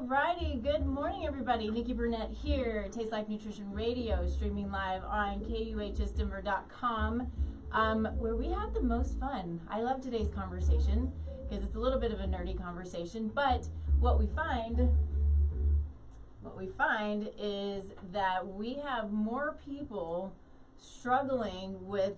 Alrighty, good morning everybody. Nikki Burnett here, Taste Life Nutrition Radio, streaming live on kuhsdenver.com, where we have the most fun. I love today's conversation because it's a little bit of a nerdy conversation, but what we find is that we have more people struggling with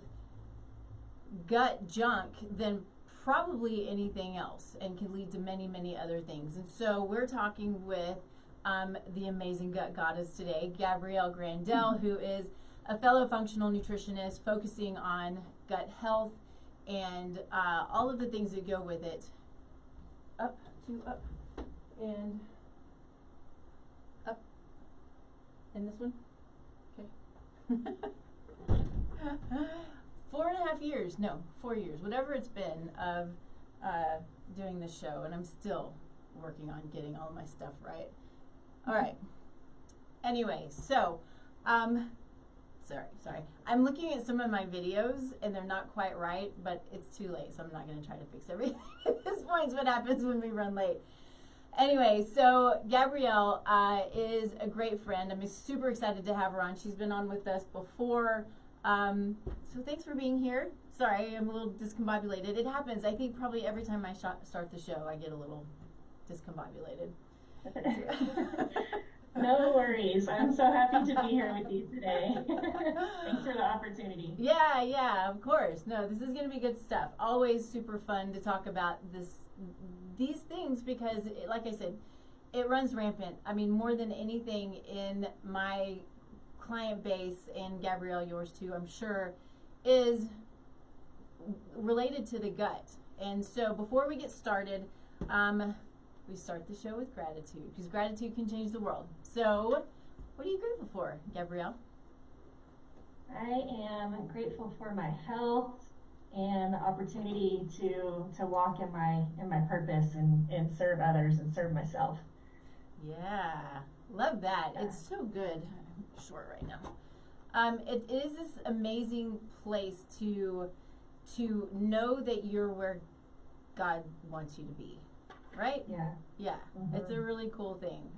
gut junk than probably anything else, and can lead to many, many other things. And so we're talking with the amazing gut goddess today, Gabrielle Grandell, who is a fellow functional nutritionist focusing on gut health and all of the things that go with it. Up, and up. And this one? Okay. 4 years, whatever it's been of doing this show, and I'm still working on getting all my stuff right. All right. Anyway, so, sorry. I'm looking at some of my videos, and they're not quite right, but it's too late, so I'm not going to try to fix everything. At this point is what happens when we run late. Anyway, so Gabrielle is a great friend. I'm super excited to have her on. She's been on with us before. So thanks for being here. Sorry, I'm a little discombobulated. It happens. I think probably every time I start the show, I get a little discombobulated. No worries. I'm so happy to be here with you today. Thanks for the opportunity. Yeah, of course. No, this is going to be good stuff. Always super fun to talk about these things because, like I said, it runs rampant. I mean, more than anything in my client base, and Gabrielle, yours too, I'm sure, is related to the gut. And so before we get started, we start the show with gratitude, because gratitude can change the world. So what are you grateful for, Gabrielle? I am grateful for my health and the opportunity to walk in my purpose and serve others and serve myself. Yeah, love that. Yeah. It's so good. Short right now. It is this amazing place to know that you're where God wants you to be, right? Yeah. Mm-hmm. It's a really cool thing.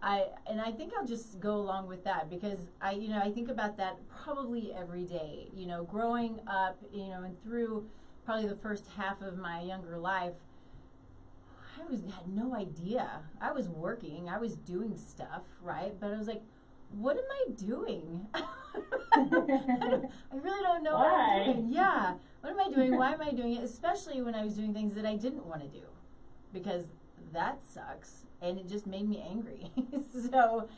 I think I'll just go along with that because I think about that probably every day. Growing up, and through probably the first half of my younger life, I had no idea. I was working, I was doing stuff, right? But I was like, what am I doing? I really don't know what I'm doing. Yeah. What am I doing? Why am I doing it? Especially when I was doing things that I didn't want to do, because that sucks. And it just made me angry. So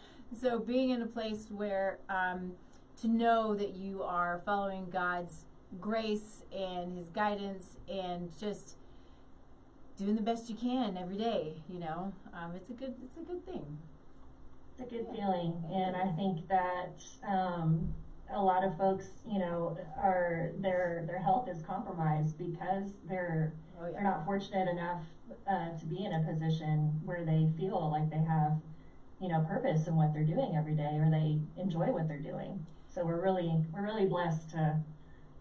being in a place where to know that you are following God's grace and His guidance and just doing the best you can every day, it's a good thing. It's a good feeling, and I think that a lot of folks, their health is compromised because they're not fortunate enough to be in a position where they feel like they have, purpose in what they're doing every day, or they enjoy what they're doing. So we're really blessed to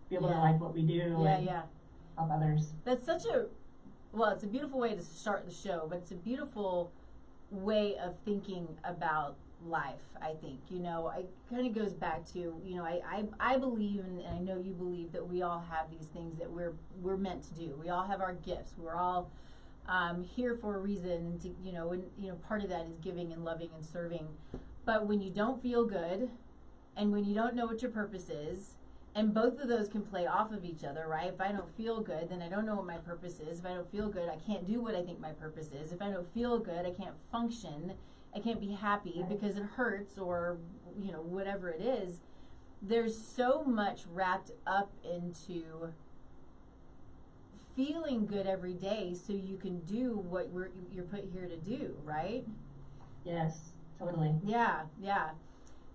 be able to like what we do and help others. That's it's a beautiful way to start the show, but it's a beautiful way of thinking about life, I think. It kind of goes back to, I believe, and I know you believe, that we all have these things that we're meant to do. We all have our gifts. We're all here for a reason, and part of that is giving and loving and serving. But when you don't feel good, and when you don't know what your purpose is, and both of those can play off of each other, right? If I don't feel good, then I don't know what my purpose is. If I don't feel good, I can't do what I think my purpose is. If I don't feel good, I can't function. I can't be happy because it hurts, or, whatever it is. There's so much wrapped up into feeling good every day so you can do what you're put here to do, right? Yes, totally. Yeah.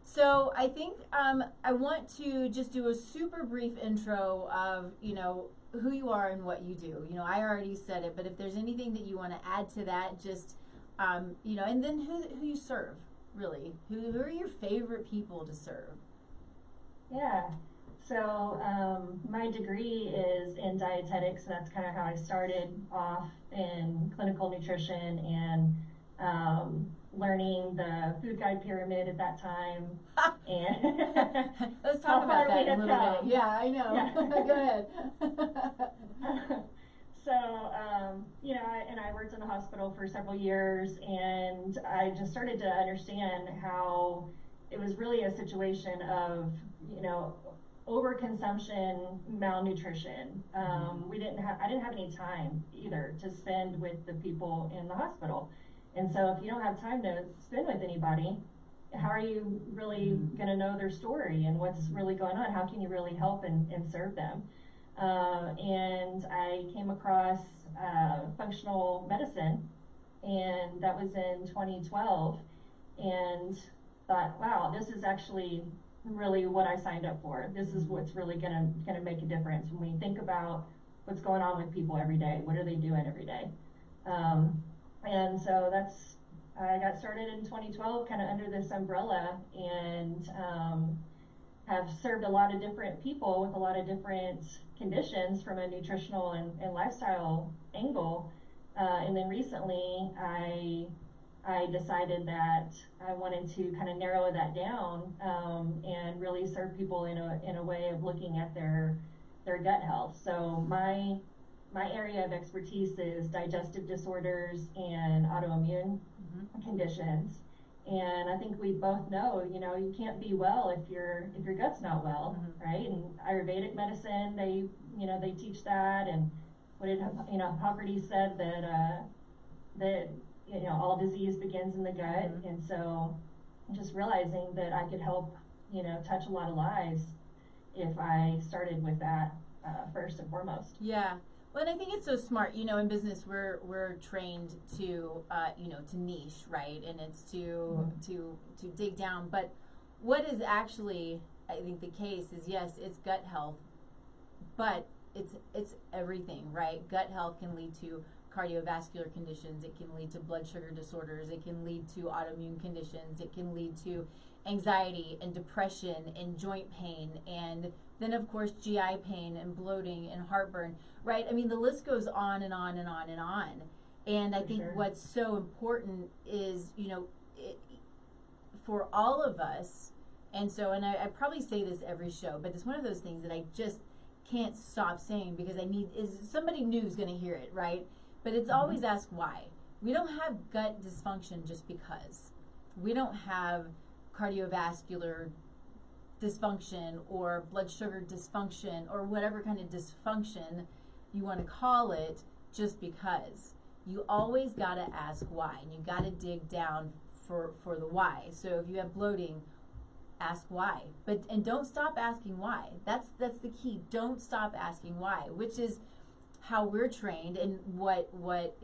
So I think I want to just do a super brief intro of, who you are and what you do. I already said it, but if there's anything that you want to add to that, just, and then who you serve, really. Who are your favorite people to serve? Yeah. So my degree is in dietetics, and that's kind of how I started off in clinical nutrition and learning the food guide pyramid at that time. And let's talk about that a little bit. Yeah, I know. Yeah. Go ahead. So, I worked in the hospital for several years, and I just started to understand how it was really a situation of, overconsumption, malnutrition. I didn't have any time either to spend with the people in the hospital. And so if you don't have time to spend with anybody, how are you really going to know their story and what's really going on? How can you really help and serve them? And I came across functional medicine, and that was in 2012, and thought, wow, this is actually really what I signed up for. This is what's really gonna make a difference when we think about what's going on with people every day. What are they doing every day? And so I got started in 2012 kind of under this umbrella, and have served a lot of different people with a lot of different conditions from a nutritional and lifestyle angle. And then recently I decided that I wanted to kind of narrow that down, and really serve people in a way of looking at their gut health. So my area of expertise is digestive disorders and autoimmune conditions. And I think we both know, you can't be well if your gut's not well, right? And Ayurvedic medicine, they teach that. And what did Hippocrates said that all disease begins in the gut. And so just realizing that I could help, touch a lot of lives if I started with that first and foremost. Yeah. Well, and I think it's so smart. In business, we're trained to to niche, right? And it's to dig down. But what is actually, I think, the case is, yes, it's gut health, but it's everything, right? Gut health can lead to cardiovascular conditions. It can lead to blood sugar disorders. It can lead to autoimmune conditions. It can lead to anxiety and depression and joint pain, and then of course GI pain and bloating and heartburn, right? I mean, the list goes on and on and on and on. And I think what's so important is, for all of us, and I probably say this every show, but it's one of those things that I just can't stop saying because somebody new is going to hear it, right? But it's always ask why. We don't have gut dysfunction just because. We don't have cardiovascular dysfunction or blood sugar dysfunction or whatever kind of dysfunction you want to call it just because. You always got to ask why, and you got to dig down for the why. So if you have bloating, ask why. And don't stop asking why. That's the key. Don't stop asking why, which is how we're trained, and what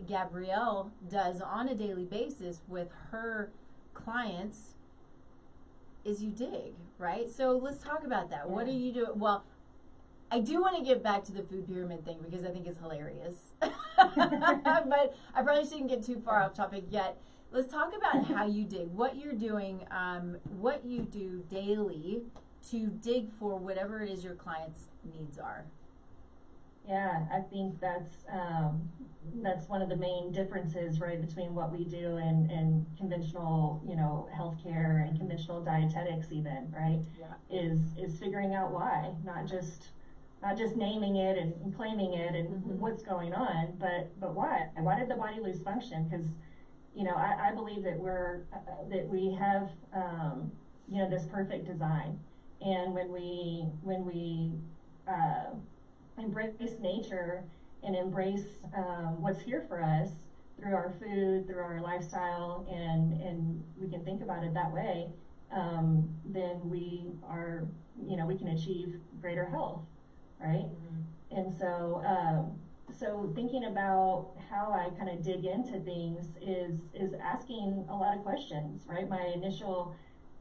Gabrielle does on a daily basis with her clients is you dig, right? So let's talk about that. What do you do? Well, I do want to get back to the food pyramid thing because I think it's hilarious. But I probably shouldn't get too far off topic yet. Let's talk about how you dig, what you're doing, what you do daily to dig for whatever it is your clients' needs are. Yeah, I think that's one of the main differences, right, between what we do and conventional, healthcare and conventional dietetics, even, right? Yeah. Is figuring out why, not just naming it and claiming it and what's going on, but why? Why did the body lose function? Because I believe that we have this perfect design, and when we embrace nature and embrace what's here for us through our food, through our lifestyle, and we can think about it that way, then we can achieve greater health, right? And so thinking about how I kind of dig into things is asking a lot of questions, right? My initial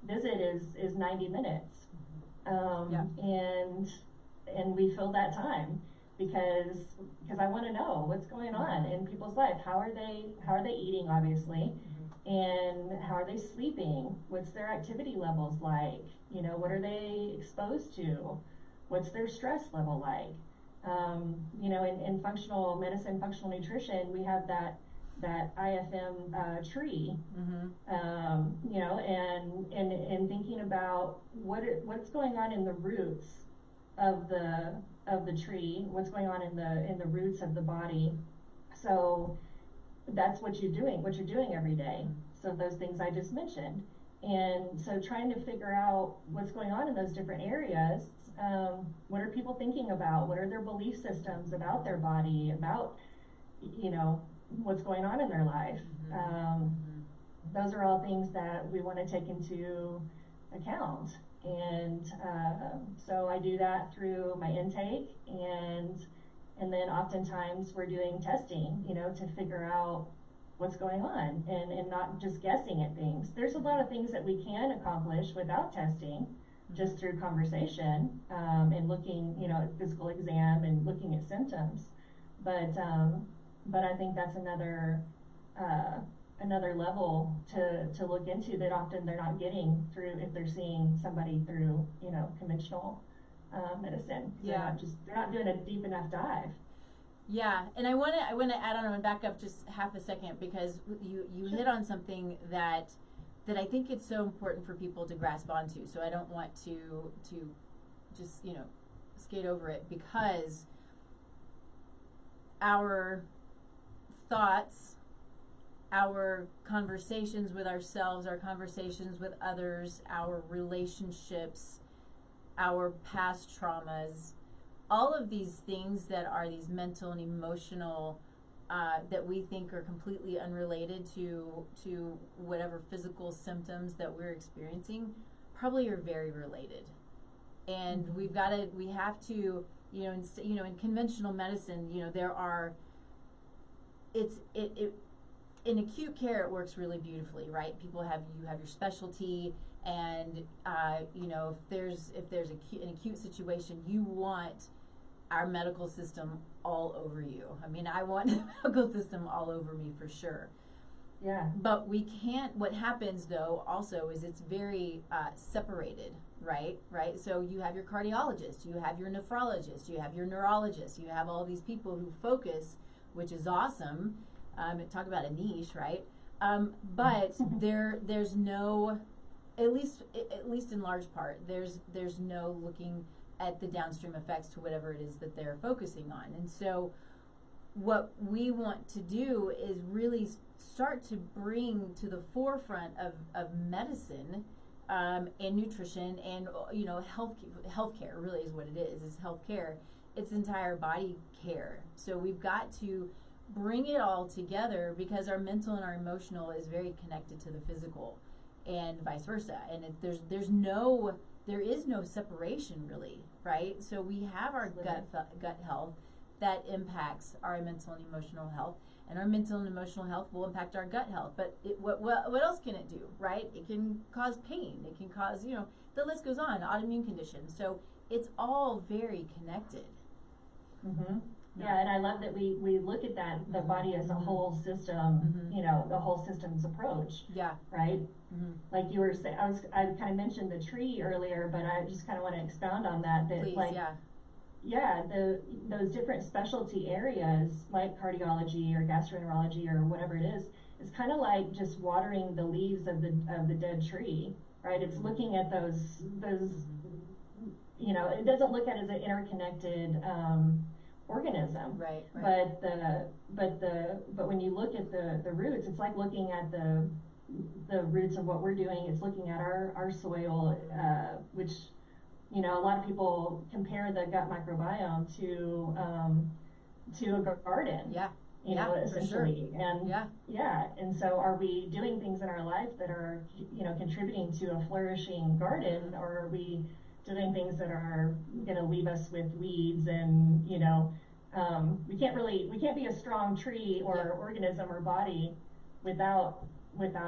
visit is 90 minutes, and we fill that time because I want to know what's going on in people's life. How are they eating, obviously, and how are they sleeping? What's their activity levels like? What are they exposed to? What's their stress level like? In functional medicine, functional nutrition, we have that IFM tree, you know, and thinking about what's going on in the roots of the tree, what's going on in the roots of the body. So that's what you're doing every day. So those things I just mentioned. And so trying to figure out what's going on in those different areas. What are people thinking about? What are their belief systems about their body, about, you know, what's going on in their life? Those are all things that we want to take into account. And so I do that through my intake, and then oftentimes we're doing testing, you know, to figure out what's going on, and not just guessing at things. There's a lot of things that we can accomplish without testing, just through conversation, and looking, you know, at physical exam and looking at symptoms. But I think that's another level to look into that often they're not getting through if they're seeing somebody through, you know, conventional medicine. Yeah. They're not doing a deep enough dive. Yeah, and I want to add on and back up just half a second, because you hit on something that I think it's so important for people to grasp onto. So I don't want to just, you know, skate over it, because our thoughts, our conversations with ourselves, our conversations with others, our relationships, our past traumas, all of these things that are these mental and emotional that we think are completely unrelated to whatever physical symptoms that we're experiencing, probably are very related. And we have to, you know, in conventional medicine, you know, in acute care it works really beautifully, right? You have your specialty, and you know, if there's an acute situation, you want our medical system all over you. I mean, I want the medical system all over me for sure. Yeah. But we can't, what happens though also is it's very separated, right? So you have your cardiologist, you have your nephrologist, you have your neurologist, you have all these people who focus, which is awesome. Talk about a niche, right? But there's no, at least in large part, there's no looking at the downstream effects to whatever it is that they're focusing on. And so what we want to do is really start to bring to the forefront of medicine and nutrition and, you know, healthcare really is what it is healthcare. It's entire body care. So we've got to bring it all together, because our mental and our emotional is very connected to the physical, and vice versa. And there is no separation really, right? So we have our gut health that impacts our mental and emotional health, and our mental and emotional health will impact our gut health. But what else can it do, right? It can cause pain. It can cause, you know, the list goes on, autoimmune conditions. So it's all very connected. Yeah, and I love that we look at that, the body as a whole system, you know, the whole systems approach. Yeah. Right? Like you were saying, I kind of mentioned the tree earlier, but I just kind of want to expound on that. Please, like, yeah, those different specialty areas like cardiology or gastroenterology or whatever it is, it's kind of like just watering the leaves of the dead tree, right? It's looking at those, you know, it doesn't look at it as an interconnected organism, right. But when you look at the roots, it's like looking at the roots of what we're doing. It's looking at our soil, which, you know, a lot of people compare the gut microbiome to a garden. Yeah. You know, essentially. For sure. And and so are we doing things in our life that are, you know, contributing to a flourishing garden, or are we doing things that are going to leave us with weeds? And, you know, we can't be a strong tree or organism or body without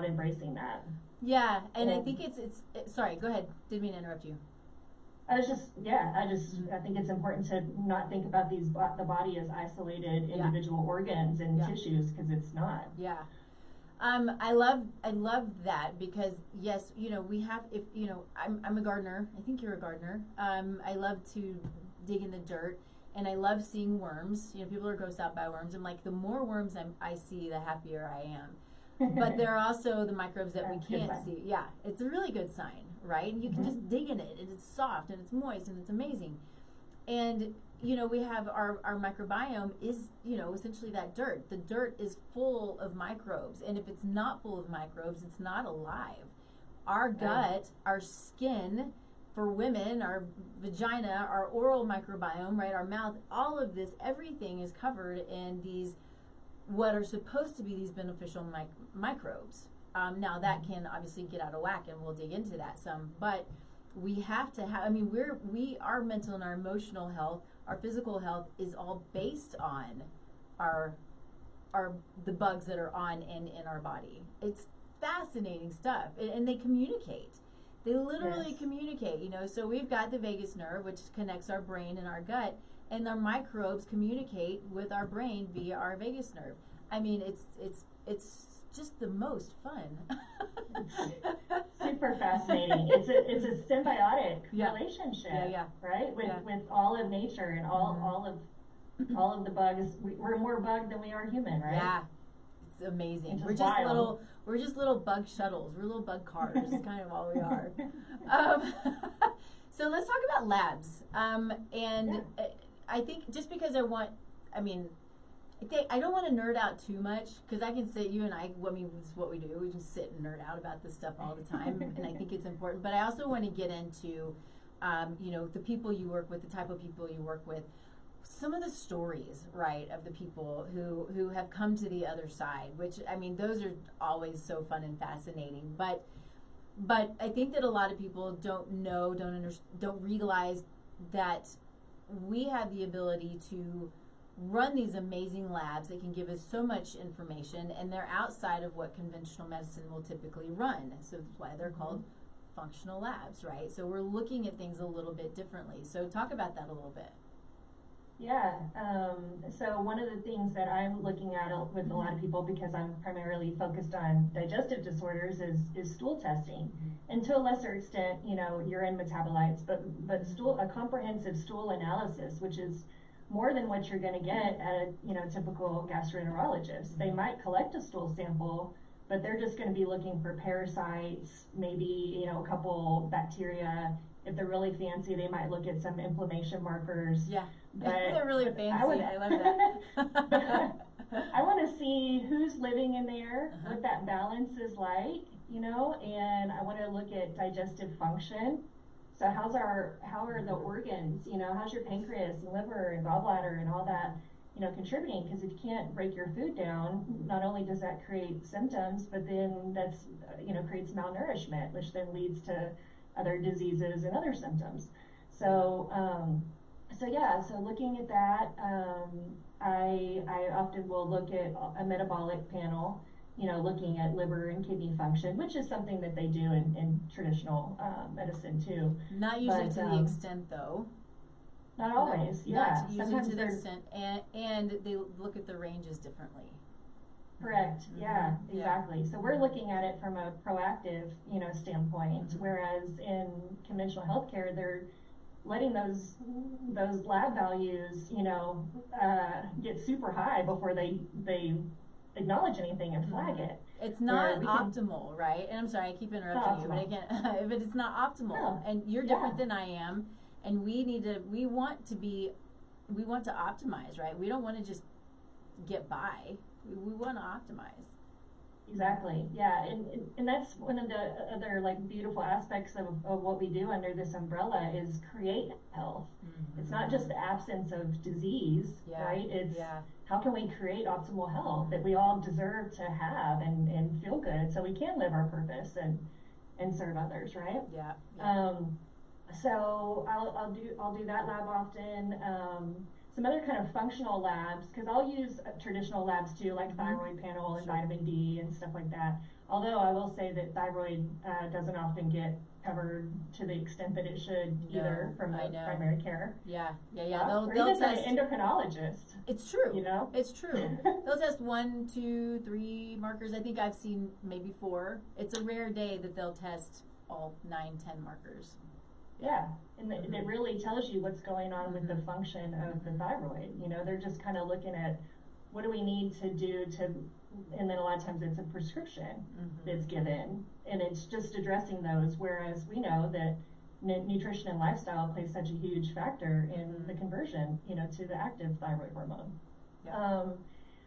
embracing that. Yeah, and I think it's sorry, go ahead. Didn't mean to interrupt you. I think it's important to not think about the body as isolated individual organs and tissues, because it's not. Yeah. I love that, because yes, you know, we have, if you know, I'm a gardener. I think you're a gardener. I love to dig in the dirt and I love seeing worms. You know, people are grossed out by worms. I'm like, the more worms I see, the happier I am. But there are also the microbes that we can't see. Yeah, it's a really good sign, right? And you can just dig in it, and it's soft, and it's moist, and it's amazing. And, you know, we have our microbiome is, you know, essentially that dirt. The dirt is full of microbes, and if it's not full of microbes, it's not alive. Our gut, our skin, for women, our vagina, our oral microbiome, right, our mouth, all of this, everything is covered in these, what are supposed to be these beneficial microbes. Now that can obviously get out of whack, and we'll dig into that some, but we have to have, I mean, our mental and our emotional health, our physical health is all based on the bugs that are on and in our body. It's fascinating stuff, and they communicate. They literally communicate, you know. So we've got the vagus nerve, which connects our brain and our gut, and our microbes communicate with our brain via our vagus nerve. I mean, it's just the most fun. Super fascinating. It's a symbiotic relationship, right? With all of nature and all of the bugs. We're more bug than we are human, right? Yeah, it's amazing. We're just little bug shuttles. We're little bug cars. Is kind of all we are. So let's talk about labs. I think just because I don't want to nerd out too much, because I can sit, you and I mean, it's what we do. We just sit and nerd out about this stuff all the time, and I think it's important. But I also want to get into, you know, the people you work with, the type of people you work with, some of the stories, right, of the people who have come to the other side, which, I mean, those are always so fun and fascinating. But I think that a lot of people don't know, don't realize that we have the ability to run these amazing labs that can give us so much information, and they're outside of what conventional medicine will typically run. So that's why they're called functional labs, right? So we're looking at things a little bit differently. So talk about that a little bit. Yeah, so one of the things that I'm looking at with a lot of people, because I'm primarily focused on digestive disorders, is stool testing. And to a lesser extent, you know, urine metabolites, but a comprehensive stool analysis, which is more than what you're going to get at a, you know, typical gastroenterologist. They might collect a stool sample, but they're just going to be looking for parasites, maybe, you know, a couple bacteria. If they're really fancy, they might look at some inflammation markers. Yeah, they're really fancy. I love that. I want to see who's living in there, what that balance is like, you know, and I want to look at digestive function. So how are the organs, you know, how's your pancreas and liver and gallbladder and all that, you know, contributing? Because if you can't break your food down, not only does that create symptoms, but then that's, you know, creates malnourishment, which then leads to other diseases and other symptoms. So looking at that, I often will look at a metabolic panel, you know, looking at liver and kidney function, which is something that they do in traditional medicine too. Not usually to the extent, though. Not always, Not usually to the extent, and they look at the ranges differently. Correct. Yeah, exactly. Yeah. So we're looking at it from a proactive, you know, standpoint, whereas in conventional healthcare, they're letting those lab values, you know, get super high before they acknowledge anything and flag it. It's not optimal, right? And I'm sorry, I keep interrupting you, but again, but it's not optimal, and you're different than I am, and we want to optimize, right? We don't want to just get by. We want to optimize. Exactly. Yeah, and that's one of the other like beautiful aspects of what we do under this umbrella is create health. It's not just the absence of disease, right? It's how can we create optimal health that we all deserve to have and feel good, so we can live our purpose and serve others, right? So I'll do that lab often. Some other kind of functional labs, because I'll use traditional labs too, like thyroid panel and vitamin D and stuff like that. Although I will say that thyroid doesn't often get covered to the extent that it should either from the primary care. They'll test an endocrinologist. It's true. You know, it's true. They'll test 1, 2, 3 markers. I think I've seen maybe 4. It's a rare day that they'll test all 9, 10 markers. Yeah. And it really tells you what's going on with the function of the thyroid. You know, they're just kind of looking at what do we need to do to, and then a lot of times it's a prescription that's given, and it's just addressing those, whereas we know that nutrition and lifestyle plays such a huge factor in the conversion, you know, to the active thyroid hormone. Yeah.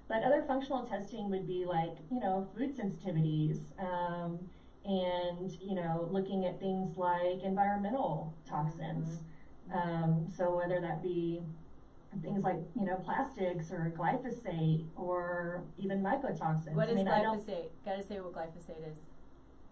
But other functional testing would be like, you know, food sensitivities, and, you know, looking at things like environmental toxins. So whether that be things like, you know, plastics or glyphosate or even mycotoxins. What is glyphosate? Gotta say what glyphosate is.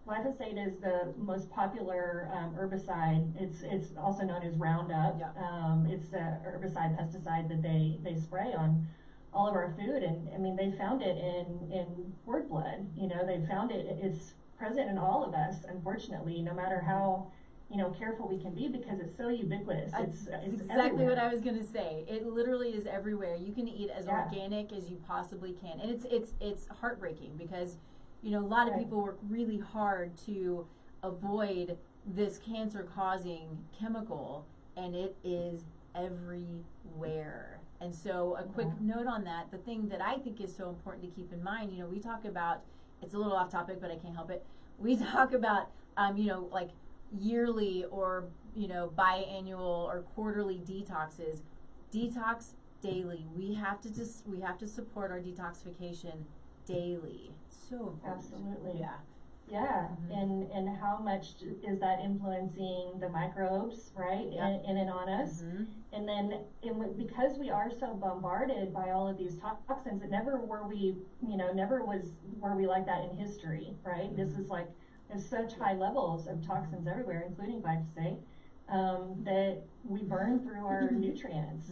Glyphosate is the most popular herbicide. It's also known as Roundup. Yeah. It's a herbicide pesticide that they spray on all of our food, and I mean they found it in cord blood. You know, they found it. It's present in all of us, unfortunately, no matter how, you know, careful we can be, because it's so ubiquitous. It's exactly everywhere. what I was going to say. It literally is everywhere. You can eat as organic as you possibly can, and it's heartbreaking because, you know, a lot of people work really hard to avoid this cancer-causing chemical, and it is everywhere. And so a quick note on that, the thing that I think is so important to keep in mind, you know, we talk about, it's a little off topic, but I can't help it. We talk about, you know, like yearly or, you know, biannual or quarterly detoxes. Detox daily. We have to support our detoxification daily. So important. Absolutely. Yeah. Yeah, and how much is that influencing the microbes, right, in and on us? And then because we are so bombarded by all of these toxins, never were we like that in history, right? This is like, there's such high levels of toxins everywhere, including glyphosate, that we burn through our nutrients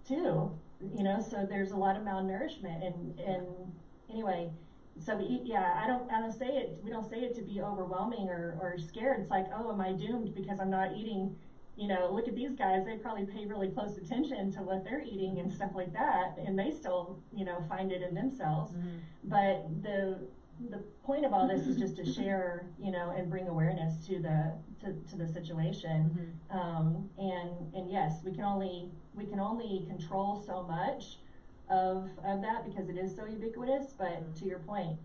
too, you know, so there's a lot of malnourishment, and anyway. So we don't say it to be overwhelming or scared. It's like, oh, am I doomed because I'm not eating? You know, look at these guys, they probably pay really close attention to what they're eating and stuff like that, and they still, you know, find it in themselves. But the point of all this is just to share, you know, and bring awareness to the situation. And yes, we can only control so much of that because it is so ubiquitous. But to your point,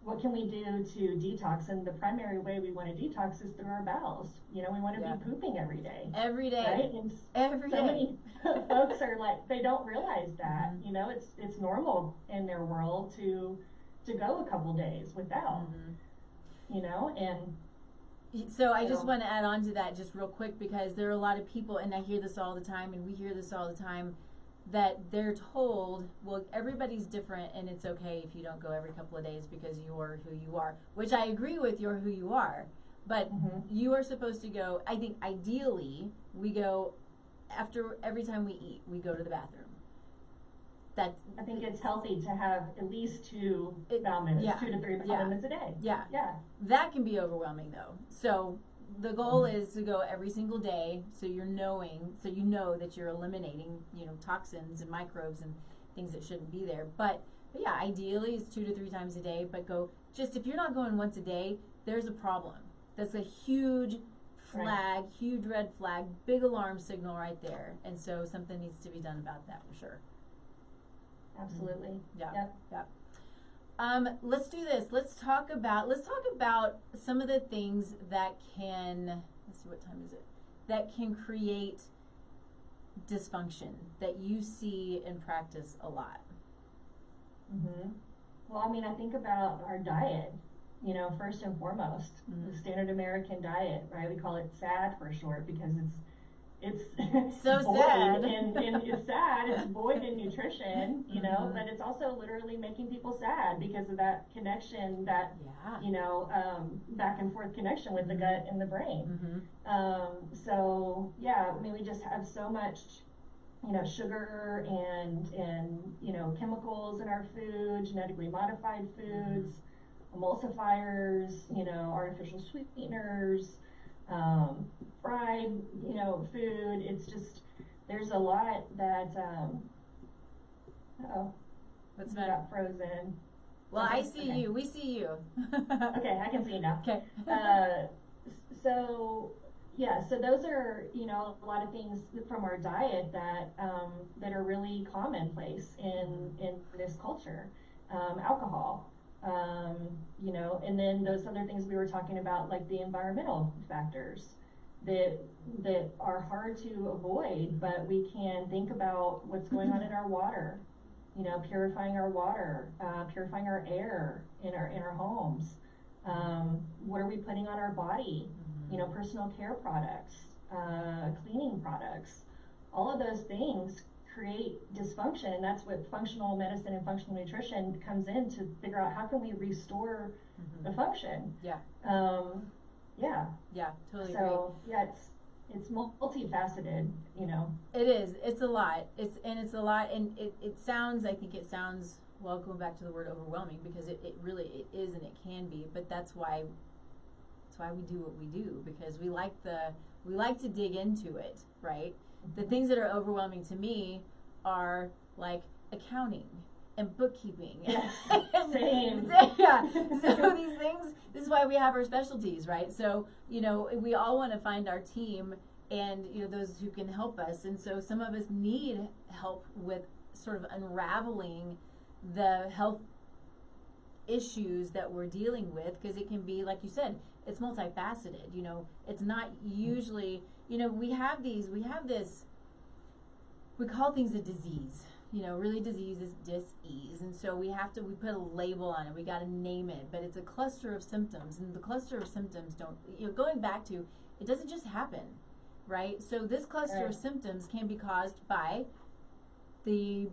what can we do to detox? And the primary way we want to detox is through our bowels. You know, we want to be pooping every day. Every day. Right? And every day. Many folks are like, they don't realize that. You know, it's normal in their world to go a couple days without. You know, and so I just want to add on to that just real quick, because there are a lot of people, and I hear this all the time, and we hear this all the time, that they're told, well, everybody's different and it's okay if you don't go every couple of days because you're who you are, which I agree with, you're who you are, but you are supposed to go, I think ideally we go after every time we eat, we go to the bathroom. I think it's healthy to have at least 2 bowel movements, 2 to 3 bowel movements a day. Yeah. That can be overwhelming though. So the goal is to go every single day, so you know that you're eliminating, you know, toxins and microbes and things that shouldn't be there. But yeah, ideally it's 2 to 3 times a day, but go, just if you're not going once a day, there's a problem. That's a huge flag, huge red flag, big alarm signal right there. And so something needs to be done about that for sure. Absolutely. Yeah. Let's do this. Let's talk about some of the things that can, let's see, what time is it? That can create dysfunction that you see in practice a lot. Well, I mean, I think about our diet, you know, first and foremost, the standard American diet, right? We call it SAD for short because it's so void sad. and it's sad. It's void in nutrition, you know, but it's also literally making people sad because of that connection, that you know, back and forth connection with the gut and the brain. So yeah, I mean, we just have so much, you know, sugar and you know, chemicals in our food, genetically modified foods, emulsifiers, you know, artificial sweeteners, fried, you know, food. It's just, there's a lot that, what's that? Got frozen. Well, I see you. We see you. Okay, I can see you now. Okay. So, so those are, a lot of things from our diet that are really commonplace in this culture. Alcohol, and then those other things we were talking about, like the environmental factors that are hard to avoid, but we can think about what's going on in our water, purifying our water, purifying our air in our homes. What are we putting on our body? Personal care products, cleaning products, all of those things create dysfunction, and that's what functional medicine and functional nutrition comes in to figure out how can we restore the function. Yeah, totally. So agree. It's multifaceted. It is. It's a lot. It's a lot, and it sounds. I think it sounds. Well, going back to the word overwhelming, because it really is, and it can be. But that's why we do what we do, because we like to dig into it, right? The things that are overwhelming to me are like accounting and bookkeeping. Yes, same. Yeah. So these things, this is why we have our specialties, right? So, we all want to find our team and, those who can help us. And so some of us need help with sort of unraveling the health issues that we're dealing with, because it can be, like you said, it's multifaceted. It's not usually, we have this, we call things a disease. Really disease is dis-ease. And so we put a label on it. We got to name it, but it's a cluster of symptoms, and the cluster of symptoms going back to, it doesn't just happen, right? So this cluster of symptoms can be caused by the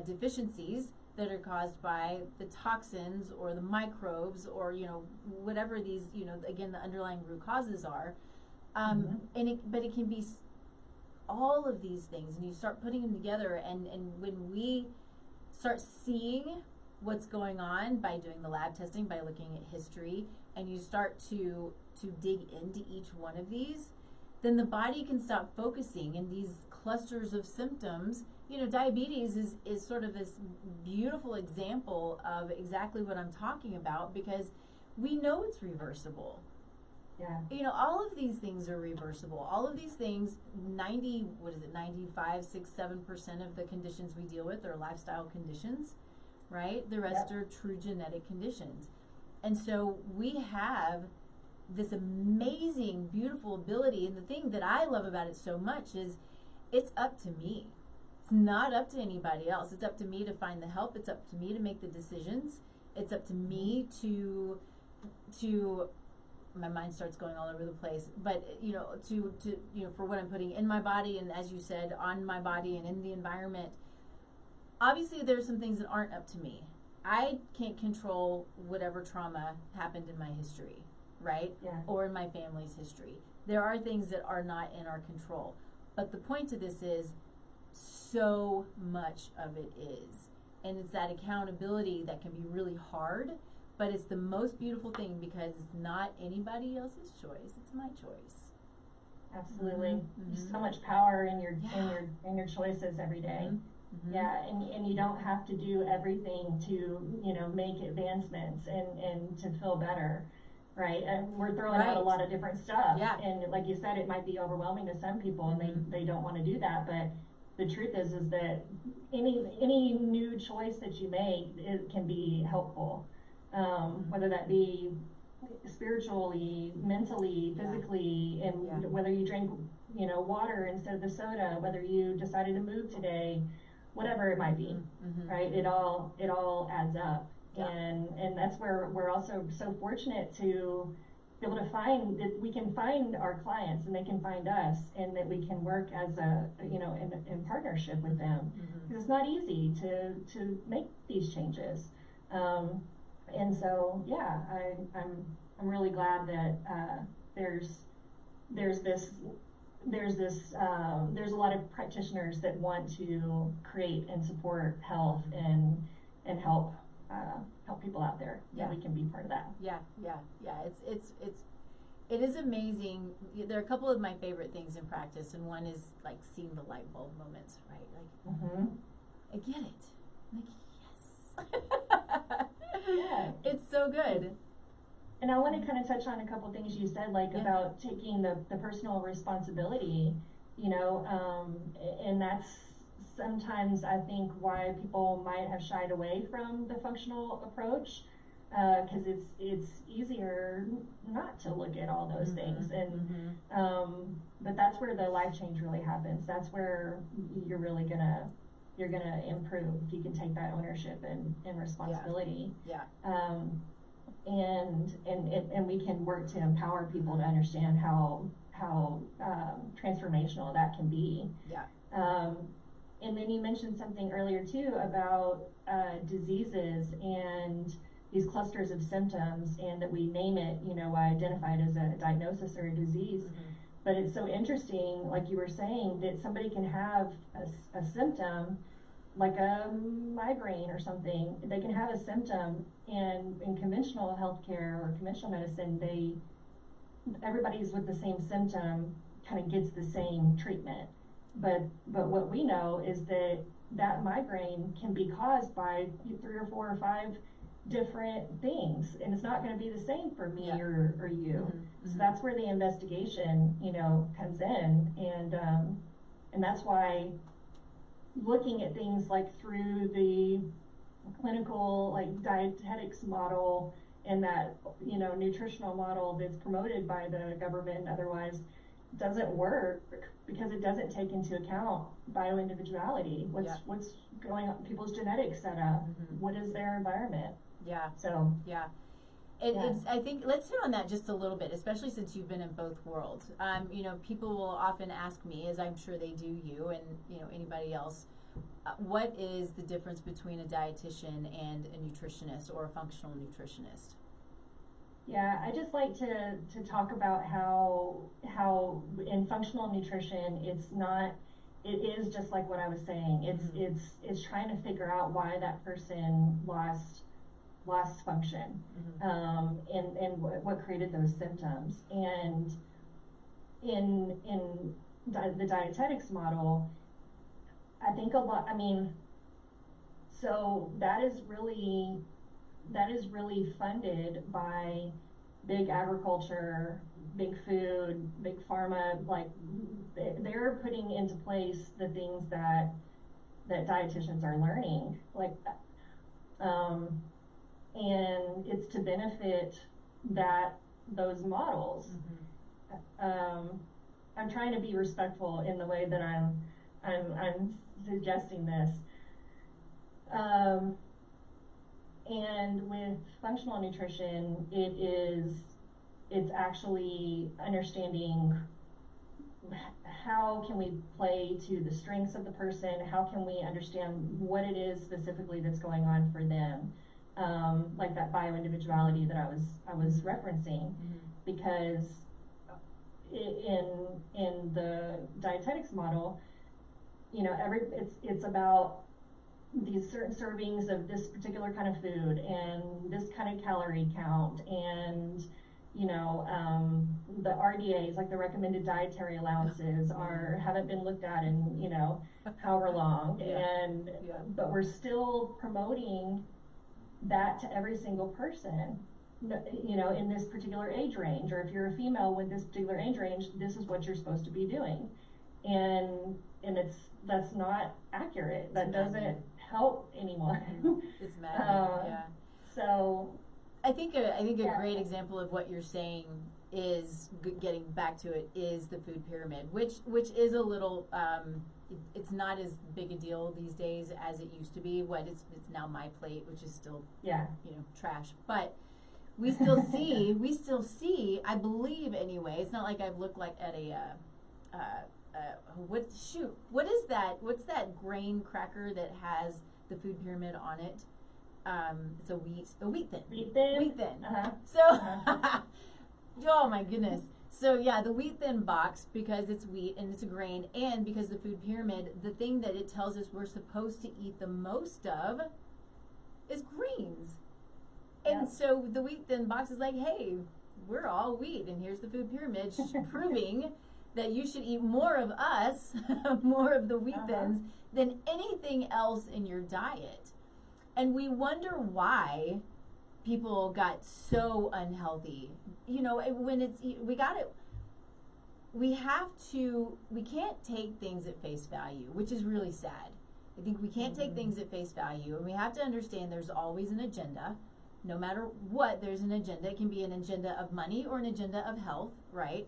deficiencies that are caused by the toxins or the microbes or, whatever these, again, the underlying root causes are. But it can be all of these things, and you start putting them together, and when we start seeing what's going on by doing the lab testing, by looking at history, and you start to dig into each one of these, then the body can stop focusing in these clusters of symptoms. Diabetes is sort of this beautiful example of exactly what I'm talking about, because we know it's reversible. Yeah. All of these things are reversible. All of these things, 95, 6, 7% of the conditions we deal with are lifestyle conditions, right? The rest are true genetic conditions. And so we have this amazing, beautiful ability. And the thing that I love about it so much is it's up to me. It's not up to anybody else. It's up to me to find the help. It's up to me to make the decisions. It's up to me to my mind starts going all over the place, but to for what I'm putting in my body, and as you said, on my body and in the environment. Obviously there's some things that aren't up to me. I can't control whatever trauma happened in my history, right? Yeah. Or in my family's history. There are things that are not in our control. But the point to this is, so much of it is. And it's that accountability that can be really hard, but it's the most beautiful thing, because it's not anybody else's choice. It's my choice. Absolutely. There's so much power in your choices every day. Yeah, and you don't have to do everything to, make advancements and to feel better. Right, and we're throwing out a lot of different stuff, and like you said, it might be overwhelming to some people, and they don't want to do that. But the truth is that any new choice that you make, it can be helpful, whether that be spiritually, mentally, physically, and whether you drink water instead of the soda, whether you decided to move today, whatever it might be, right? It all adds up. Yeah. And that's where we're also so fortunate to be able to find that we can find our clients and they can find us, and that we can work as in partnership with them, because it's not easy to make these changes. And so I'm really glad that there's a lot of practitioners that want to create and support health and help people out there. We can be part of that. It is amazing. There are a couple of my favorite things in practice, and one is like seeing the light bulb moments, right? Like, I get it. I'm like, yes. It's so good. And I want to kind of touch on a couple things you said, like about taking the personal responsibility, you know, and that's sometimes I think why people might have shied away from the functional approach, because it's easier not to look at all those things, and but that's where the life change really happens. That's where you're really gonna improve if you can take that ownership and responsibility. And we can work to empower people to understand how transformational that can be. And then you mentioned something earlier too about diseases and these clusters of symptoms, and that we name it, you know, identify it as a diagnosis or a disease. But it's so interesting, like you were saying, that somebody can have a symptom like a migraine or something. They can have a symptom, and in conventional healthcare or conventional medicine, everybody's with the same symptom kind of gets the same treatment. But what we know is that migraine can be caused by 3 or 4 or 5 different things, and it's not going to be the same for me or you. So that's where the investigation, you know, comes in, and that's why looking at things like through the clinical, like, dietetics model and that, you know, nutritional model that's promoted by the government otherwise doesn't work, because it doesn't take into account bioindividuality. What's going on, people's genetic setup, what is their environment. It's, I think, let's hit on that just a little bit, especially since you've been in both worlds. You know, people will often ask me, as I'm sure they do you and, you know, anybody else, what is the difference between a dietitian and a nutritionist or a functional nutritionist? I just like to talk about how in functional nutrition, it is just like what I was saying. It's trying to figure out why that person lost function, and what created those symptoms. And in the dietetics model, I think so that is really funded by big agriculture, big food, big pharma. Like, they're putting into place the things that dietitians are learning, like, and it's to benefit those models. I'm trying to be respectful in the way that I'm suggesting this. And with functional nutrition, it's actually understanding how can we play to the strengths of the person, how can we understand what it is specifically that's going on for them, like that bioindividuality that I was referencing, because in the dietetics model, you know, it's about these certain servings of this particular kind of food and this kind of calorie count, and, you know, the RDAs, like the recommended dietary allowances, haven't been looked at in, you know, however long, but we're still promoting that to every single person, you know, in this particular age range, or if you're a female with this particular age range, this is what you're supposed to be doing, and that's not accurate. That doesn't help anyone. It's maddening. So I think a great example of what you're saying is, getting back to it, is the food pyramid, which is a little, it's not as big a deal these days as it used to be. It's now My Plate, which is still, you know, trash. But we still see, I believe anyway, it's not like I've looked like at what is that? What's that grain cracker that has the food pyramid on it? It's a wheat thin. Wheat thin. So, oh my goodness. So yeah, the wheat thin box, because it's wheat and it's a grain, and because the food pyramid, the thing that it tells us we're supposed to eat the most of is greens. And so the wheat thin box is like, hey, we're all wheat, and here's the food pyramid proving that you should eat more of us, more of the wheat thins, than anything else in your diet. And we wonder why people got so unhealthy. You know, when we can't take things at face value, which is really sad. I think we can't take things at face value, and we have to understand there's always an agenda. No matter what, there's an agenda. It can be an agenda of money or an agenda of health, right?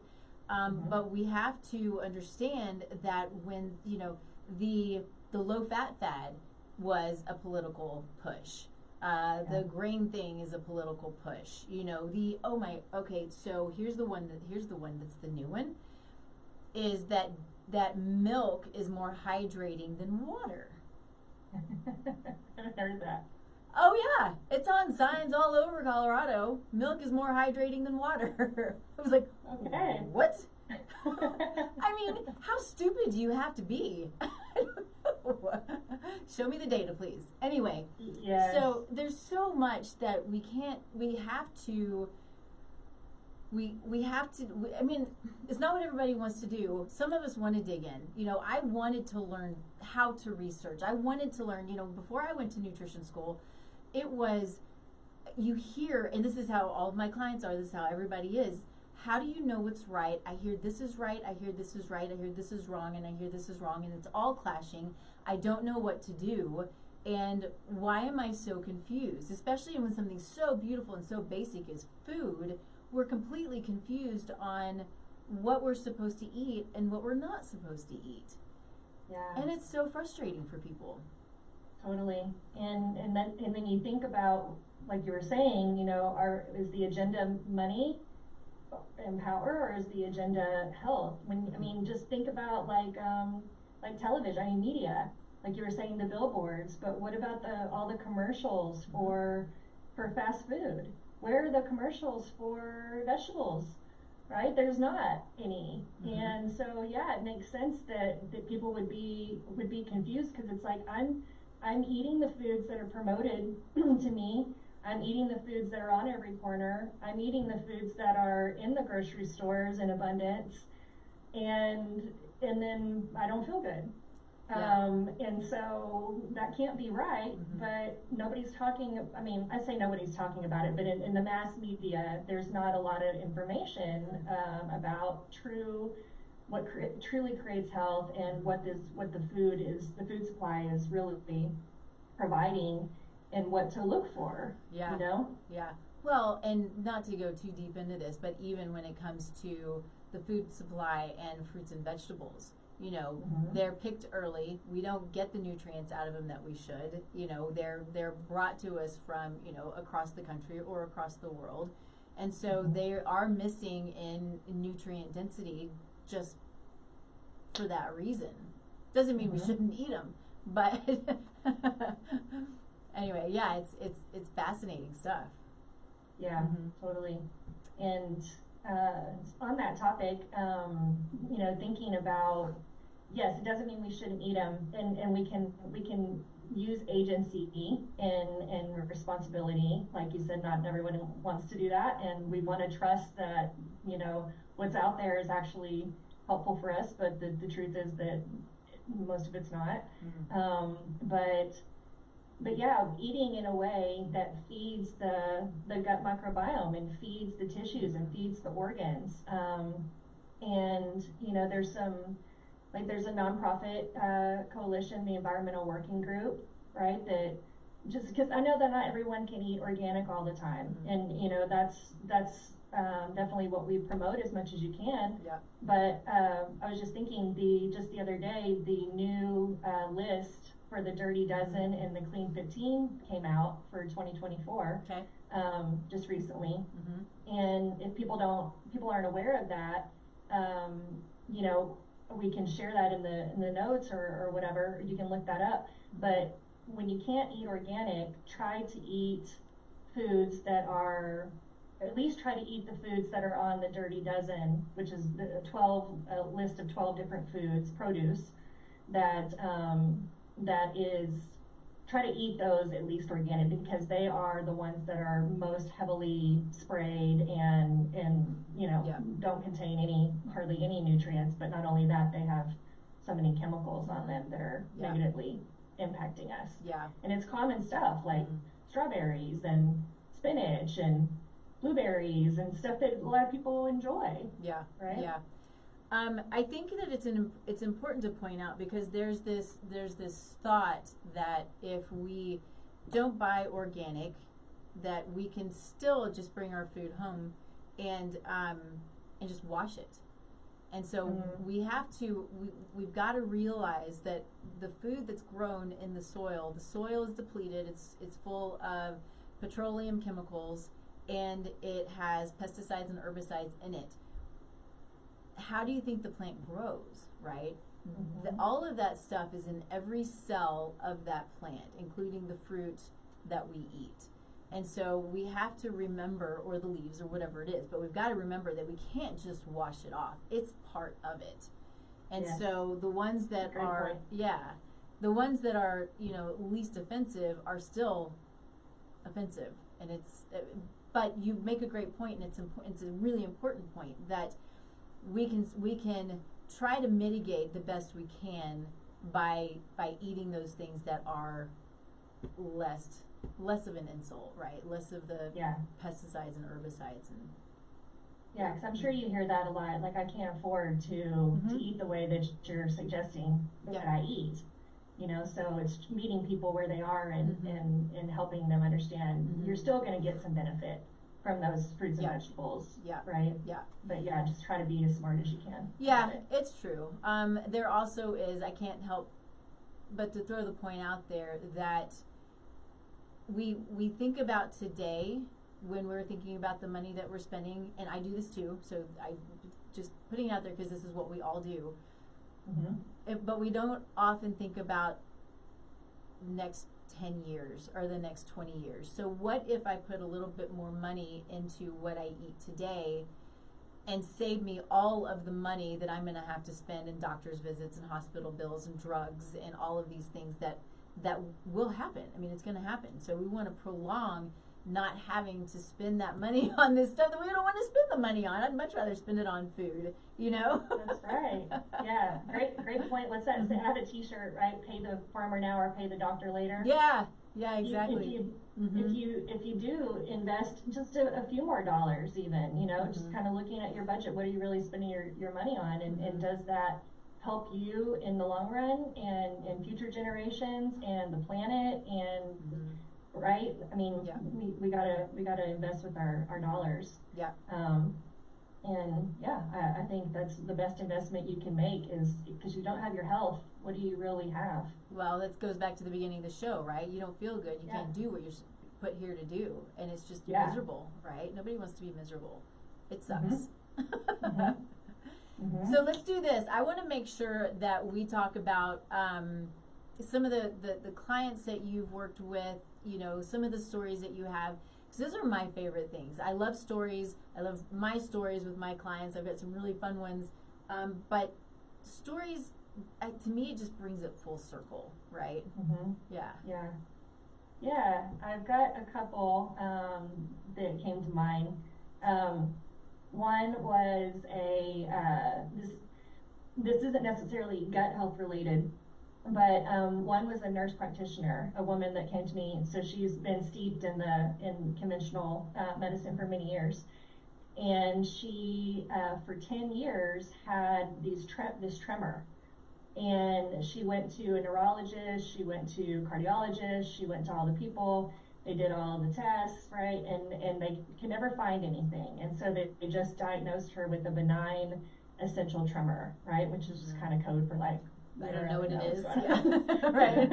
But we have to understand that when, you know, the low-fat fad was a political push. The grain thing is a political push. You know, so here's the one that's the new one, is that milk is more hydrating than water. I haven't heard that. Oh yeah, it's on signs all over Colorado. Milk is more hydrating than water. I was like, okay, what? I mean, how stupid do you have to be? Show me the data, please. Anyway, yes. So there's so much that we have to, I mean, it's not what everybody wants to do. Some of us want to dig in. You know, I wanted to learn how to research. I wanted to learn, you know, before I went to nutrition school, it was, you hear, and this is how all of my clients are, this is how everybody is. How do you know what's right? I hear this is right, I hear this is right, I hear this is wrong, and I hear this is wrong, and it's all clashing. I don't know what to do, and why am I so confused? Especially when something so beautiful and so basic as food, we're completely confused on what we're supposed to eat and what we're not supposed to eat. Yeah. And it's so frustrating for people. Totally. And then you think about, like you were saying, you know, is the agenda money and power, or is the agenda health? I mean, just think about like television, I mean media, like you were saying, the billboards, but what about all the commercials for fast food? Where are the commercials for vegetables? Right? There's not any. And so yeah, it makes sense that people would be confused, because it's like I'm eating the foods that are promoted to me. I'm eating the foods that are on every corner. I'm eating the foods that are in the grocery stores in abundance, and then I don't feel good. Yeah. And so that can't be right, but nobody's talking, I mean, I say nobody's talking about it, but in the mass media, there's not a lot of information about what truly creates health, and what the food supply is really providing, and what to look for. Yeah. You know? Yeah. Well, and not to go too deep into this, but even when it comes to the food supply and fruits and vegetables, you know, they're picked early. We don't get the nutrients out of them that we should. You know, they're brought to us from, you know, across the country or across the world. And so they are missing in nutrient density just for that reason. Doesn't mean we shouldn't eat them, but anyway, yeah, it's fascinating stuff. Yeah, totally. And on that topic, you know, thinking about, yes, it doesn't mean we shouldn't eat them, and we can use agency and responsibility. Like you said, not everyone wants to do that, and we want to trust that, you know, what's out there is actually helpful for us, but the truth is that most of it's not. But yeah, eating in a way that feeds the gut microbiome, and feeds the tissues, and feeds the organs. And you know, there's a nonprofit coalition, the Environmental Working Group, right? That, just because I know that not everyone can eat organic all the time, and you know, that's definitely what we promote as much as you can. Yeah. But I was just thinking, just the other day, the new list for the Dirty Dozen and the Clean 15 came out for 2024. Okay. Just recently. And if people aren't aware of that, you know, we can share that in the notes or whatever. You can look that up. But when you can't eat organic, try to eat foods that are, at least try to eat the foods that are on the Dirty Dozen, which is the list of 12 different foods, produce, that is, try to eat those at least organic, because they are the ones that are most heavily sprayed and you know, don't contain hardly any nutrients. But not only that, they have so many chemicals on them that are negatively impacting us. Yeah. And it's common stuff like strawberries and spinach and blueberries and stuff that a lot of people enjoy. Yeah. Right? Yeah. I think that it's important to point out, because there's this thought that if we don't buy organic, that we can still just bring our food home and just wash it. And so we've got to realize that the food that's grown in the soil is depleted. It's full of petroleum chemicals, and it has pesticides and herbicides in it. How do you think the plant grows, right? All of that stuff is in every cell of that plant, including the fruit that we eat. And so we have to remember, or the leaves or whatever it is, but we've got to remember that we can't just wash it off. It's part of it. And so the ones that are, the ones that are, least offensive are still offensive. And but you make a great point, and it's a really important point, that we can try to mitigate the best we can by eating those things that are less of an insult, right? Less of the pesticides and herbicides. And because I'm sure you hear that a lot. Like, I can't afford to eat the way that you're suggesting that I eat. So it's meeting people where they are and helping them understand you're still going to get some benefit from those fruits and vegetables, right? Yeah. But just try to be as smart as you can. Yeah, it's true. There also is, I can't help but to throw the point out there that we think about today when we're thinking about the money that we're spending, and I do this too, so I just putting it out there because this is what we all do. But we don't often think about next 10 years or the next 20 years. So what if I put a little bit more money into what I eat today and save me all of the money that I'm going to have to spend in doctor's visits and hospital bills and drugs and all of these things that will happen. I mean, it's going to happen. So we want to prolong not having to spend that money on this stuff that we don't want to spend the money on. I'd much rather spend it on food, That's right. Yeah, great point. What's that? Have a t-shirt, right? Pay the farmer now or pay the doctor later. Yeah, exactly. If you do invest just a few more dollars even, just kind of looking at your budget, what are you really spending your money on? And does that help you in the long run and future generations and the planet and right? I mean, we gotta invest with our dollars. Yeah. I think that's the best investment you can make, is because you don't have your health. What do you really have? Well, that goes back to the beginning of the show, right? You don't feel good. You can't do what you're put here to do, and it's just miserable, right? Nobody wants to be miserable. It sucks. So let's do this. I want to make sure that we talk about some of the clients that you've worked with, some of the stories that you have, because those are my favorite things. I love stories. I love my stories with my clients. I've got some really fun ones. But stories, to me, it just brings it full circle, right? Yeah, I've got a couple that came to mind. One was this isn't necessarily gut health related, but one was a nurse practitioner, a woman that came to me. So she's been steeped in conventional medicine for many years, and she for 10 years had this tremor. And she went to a neurologist, she went to cardiologist, she went to all the people. They did all the tests, right? And they could never find anything. And so they just diagnosed her with a benign essential tremor, right? Which is just kind of code for like, I don't know what it is. Right.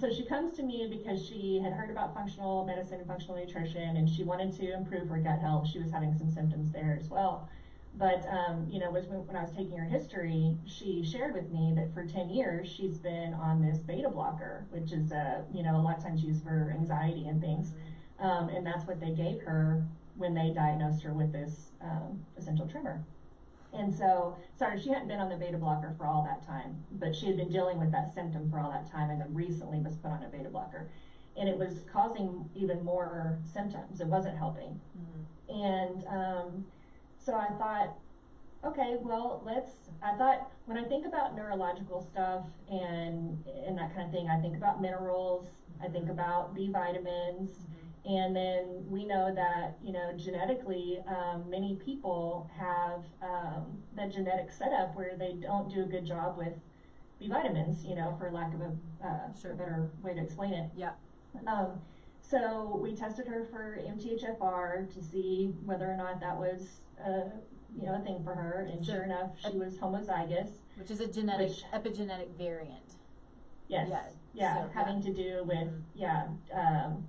So she comes to me because she had heard about functional medicine and functional nutrition, and she wanted to improve her gut health. She was having some symptoms there as well. But, when I was taking her history, she shared with me that for 10 years, she's been on this beta blocker, which is, a lot of times used for anxiety and things. And that's what they gave her when they diagnosed her with this essential tremor. And so, she hadn't been on the beta blocker for all that time, but she had been dealing with that symptom for all that time, and then recently was put on a beta blocker. And it was causing even more symptoms. It wasn't helping. And so I thought, okay, well, I thought, when I think about neurological stuff and that kind of thing, I think about minerals, I think about B vitamins, and then we know that, genetically, many people have that genetic setup where they don't do a good job with B vitamins, for lack of a better way to explain it. Yeah. So we tested her for MTHFR to see whether or not that was a thing for her, and sure enough, she was homozygous, which is a epigenetic variant. Yes. Yeah, so, having to do with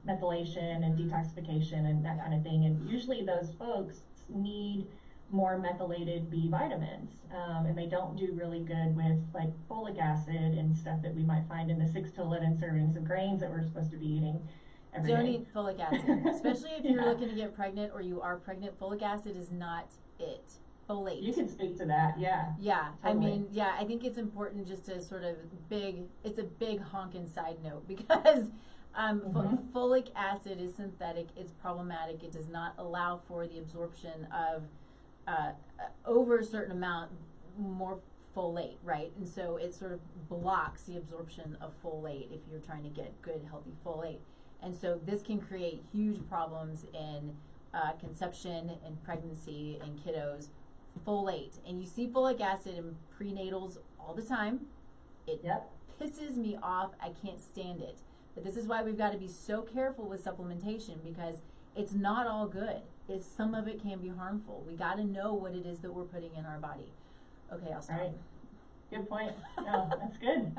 methylation and detoxification and that kind of thing. And usually those folks need more methylated B vitamins, and they don't do really good with like folic acid and stuff that we might find in the 6 to 11 servings of grains that we're supposed to be eating. Don't eat folic acid, especially if you're looking to get pregnant or you are pregnant. Folic acid is not it. Folate. You can speak to that, yeah. Yeah, totally. I think it's important just to sort of it's a big honkin' side note because folic acid is synthetic, it's problematic, it does not allow for the absorption of over a certain amount more folate, right? And so it sort of blocks the absorption of folate if you're trying to get good, healthy folate. And so this can create huge problems in conception and pregnancy in kiddos. Folate, and you see folic acid in prenatals all the time. It pisses me off. I can't stand it. But this is why we've got to be so careful with supplementation, because it's not all good. Some of it can be harmful. We got to know what it is that we're putting in our body. Okay, I'll stop. Right. Good point. No, that's good.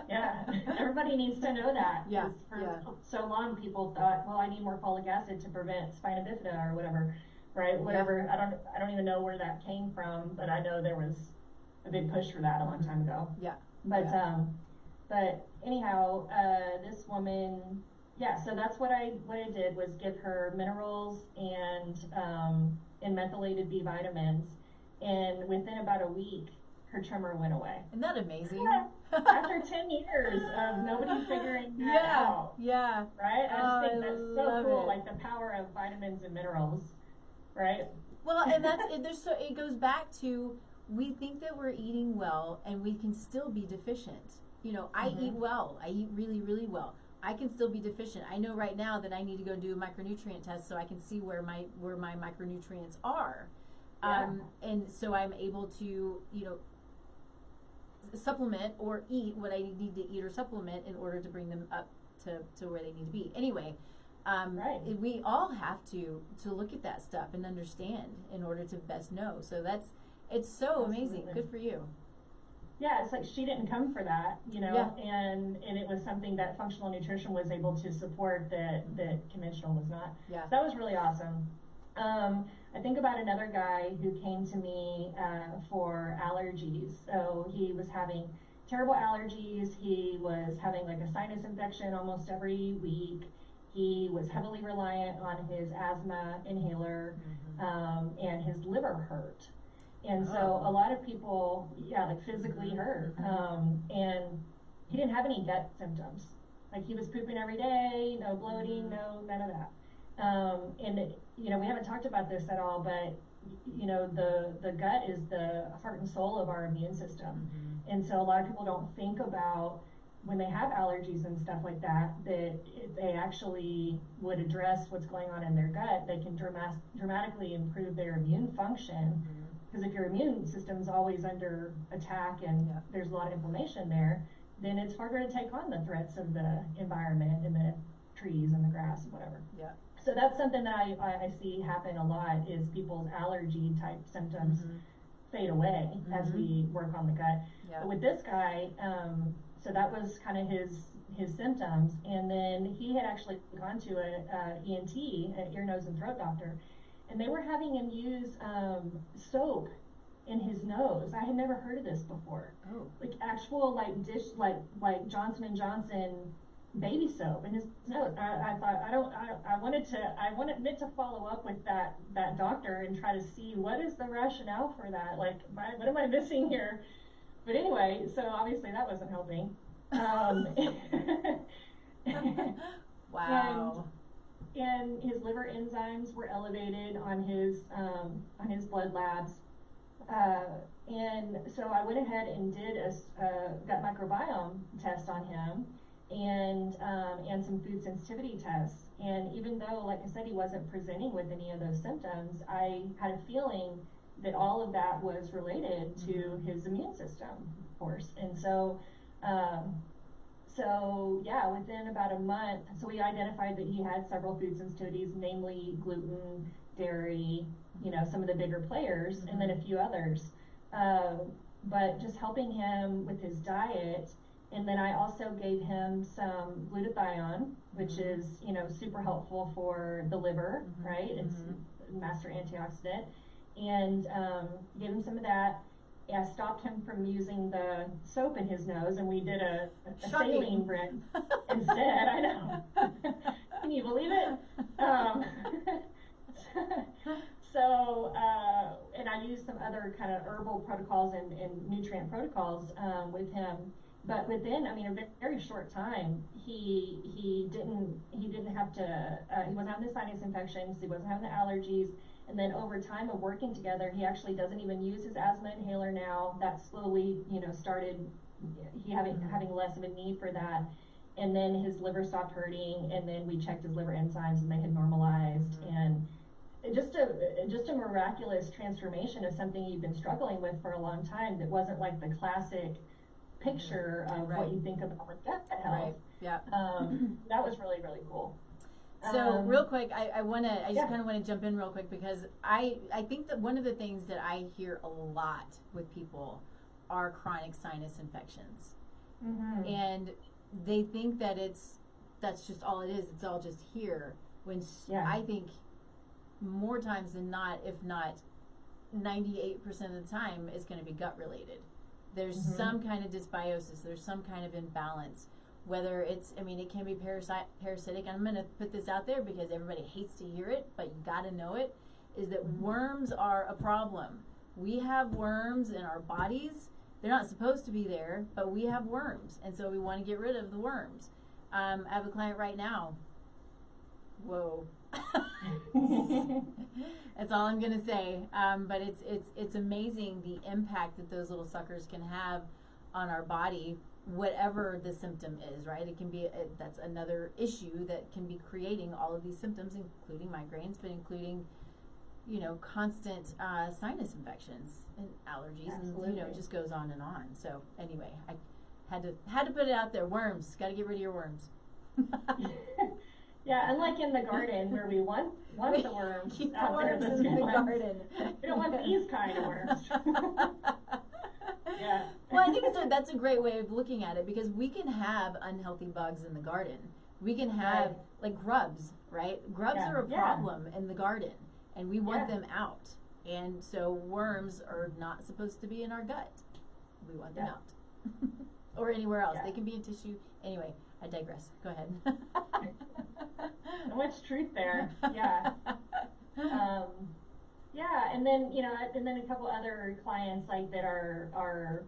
Yeah, everybody needs to know that. Yeah. For so long, people thought, well, I need more folic acid to prevent spina bifida or whatever. Right, whatever. I don't even know where that came from, but I know there was a big push for that a long time ago. Yeah. But anyhow, this woman, so that's what I did, was give her minerals and methylated B vitamins, and within about a week, her tremor went away. Isn't that amazing? After 10 years of nobody figuring that out. Yeah. Right? I just think that's so cool, like the power of vitamins and minerals. Right. Well, and it goes back to, we think that we're eating well and we can still be deficient. I eat well. I eat really, really well. I can still be deficient. I know right now that I need to go do a micronutrient test so I can see where my micronutrients are. And so I'm able to, supplement or eat what I need to eat or supplement in order to bring them up to where they need to be. Anyway, we all have to look at that stuff and understand in order to best know. So it's so amazing. Good for you. Yeah, it's like she didn't come for that, and it was something that functional nutrition was able to support that conventional was not. Yeah. So that was really awesome. I think about another guy who came to me for allergies. So he was having terrible allergies. He was having like a sinus infection almost every week. He was heavily reliant on his asthma inhaler, and his liver hurt. And so a lot of people, like physically hurt. And he didn't have any gut symptoms. Like he was pooping every day, no bloating, none of that. And we haven't talked about this at all, but the gut is the heart and soul of our immune system. And so a lot of people don't think about, when they have allergies and stuff like that, that if they actually would address what's going on in their gut, they can dramatically improve their immune function. Because if your immune system's always under attack and there's a lot of inflammation there, then it's harder to take on the threats of the environment and the trees and the grass and whatever. Yeah. So that's something that I see happen a lot, is people's allergy type symptoms fade away as we work on the gut. Yeah. But with this guy, so that was kind of his symptoms, and then he had actually gone to a ENT, an ear, nose, and throat doctor, and they were having him use soap in his nose. I had never heard of this before. Oh. Like actual like Johnson & Johnson baby soap in his nose. I thought I wanted to follow up with that doctor and try to see what is the rationale for that. Like, what am I missing here? But anyway, so obviously that wasn't helping. Wow. And his liver enzymes were elevated on his blood labs. and so I went ahead and did a gut microbiome test on him, and some food sensitivity tests. And even though, like I said, he wasn't presenting with any of those symptoms, I had a feeling that all of that was related to his immune system, of course. And so, yeah, within about a month, so we identified that he had several food sensitivities, namely gluten, dairy, some of the bigger players, and then a few others. But just helping him with his diet. And then I also gave him some glutathione, which is, super helpful for the liver, right? It's a master antioxidant. And gave him some of that. I stopped him from using the soap in his nose, and we did a saline rinse instead. I know. Can you believe it? So, and I used some other kind of herbal protocols and nutrient protocols with him. But within, a very short time, he didn't have to, he wasn't having the sinus infections, he wasn't having the allergies. And then over time of working together, he actually doesn't even use his asthma inhaler now. That slowly, started he having less of a need for that. And then his liver stopped hurting, and then we checked his liver enzymes, and they had normalized. And just a miraculous transformation of something you've been struggling with for a long time that wasn't like the classic picture of what you think about with gut health. Right. Yeah. That was really, really cool. So real quick, I just kind of want to jump in real quick, because I think that one of the things that I hear a lot with people are chronic sinus infections. And they think that that's just all it is. It's all just here. When I think more times than not, if not 98% of the time, it's going to be gut related. There's some kind of dysbiosis. There's some kind of imbalance. Whether it's, it can be parasitic. I'm going to put this out there because everybody hates to hear it, but you got to know it, is that worms are a problem. We have worms in our bodies. They're not supposed to be there, but we have worms. And so we want to get rid of the worms. I have a client right now. Whoa. That's all I'm gonna say. But it's amazing the impact that those little suckers can have on our body, whatever the symptom is, right? It can be that's another issue that can be creating all of these symptoms, including migraines, but including constant sinus infections and allergies. Absolutely. And it just goes on and on. So anyway, I had to put it out there. Worms, got to get rid of your worms. Yeah, unlike in the garden where we want the worms out there in the garden. We don't want these kind of worms. Yeah. Well, I think that's a great way of looking at it, because we can have unhealthy bugs in the garden. We can have like grubs, right? Grubs are a problem in the garden, and we want them out. And so worms are not supposed to be in our gut. We want them out. Or anywhere else. They can be in tissue. Anyway, I digress. Go ahead. So much truth there. Yeah. Yeah, and then a couple other clients like that are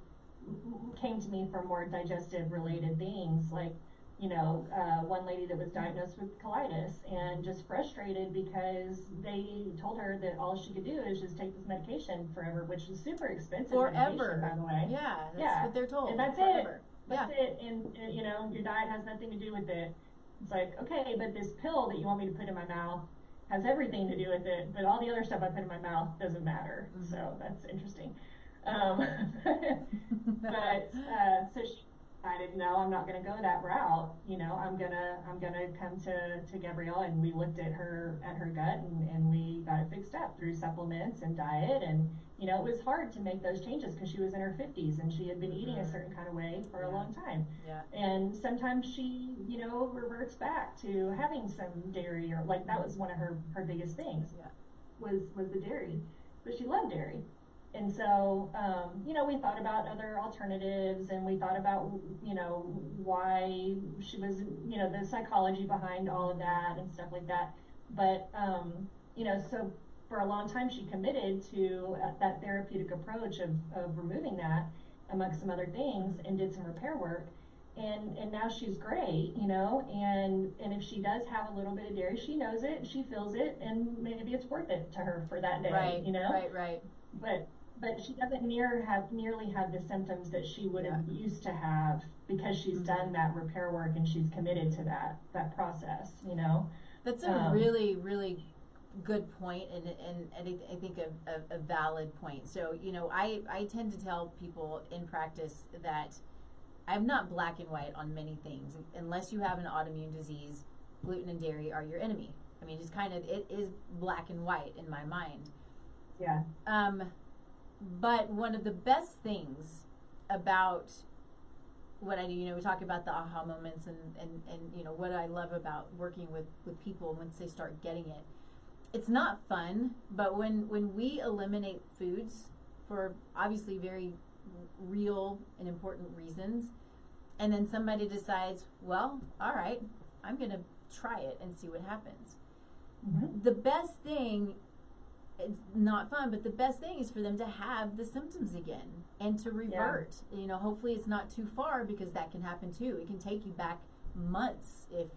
came to me for more digestive related things, like one lady that was diagnosed with colitis and just frustrated because they told her that all she could do is just take this medication forever, which is super expensive medication, by the way. Yeah, that's what they're told. And that's forever. That's it. And your diet has nothing to do with it. It's like, okay, but this pill that you want me to put in my mouth has everything to do with it, but all the other stuff I put in my mouth doesn't matter. So that's interesting. But so she decided, no, I'm not going to go that route. I'm gonna come to Gabrielle, and we looked at her gut, and we got it fixed up through supplements and diet. And it was hard to make those changes because she was in her 50s and she had been eating a certain kind of way for a long time. And sometimes she reverts back to having some dairy, or like that was one of her biggest things was the dairy, but she loved dairy. And so, we thought about other alternatives, and we thought about, why she was, the psychology behind all of that and stuff like that. But, so for a long time she committed to that therapeutic approach of removing that amongst some other things, and did some repair work. And now she's great, and if she does have a little bit of dairy, she knows it, she feels it, and maybe it's worth it to her for that day, Right. But but she doesn't nearly have the symptoms that she would have used to have because she's done that repair work and she's committed to that process, you know. That's a really, really good point, and I think a valid point. So, you know, I tend to tell people in practice that I'm not black and white on many things. Unless you have an autoimmune disease, gluten and dairy are your enemy. I mean, it's kind of, it is black and white in my mind. Yeah. But one of the best things about what I do, you know, we talk about the aha moments and you know, what I love about working with people once they start getting it. It's not fun, but when we eliminate foods for obviously very real and important reasons, and then somebody decides, well, all right, I'm going to try it and see what happens. Mm-hmm. The best thing, it's not fun, but the best thing is for them to have the symptoms again and to revert. You know, hopefully it's not too far, because that can happen too. It can take you back months if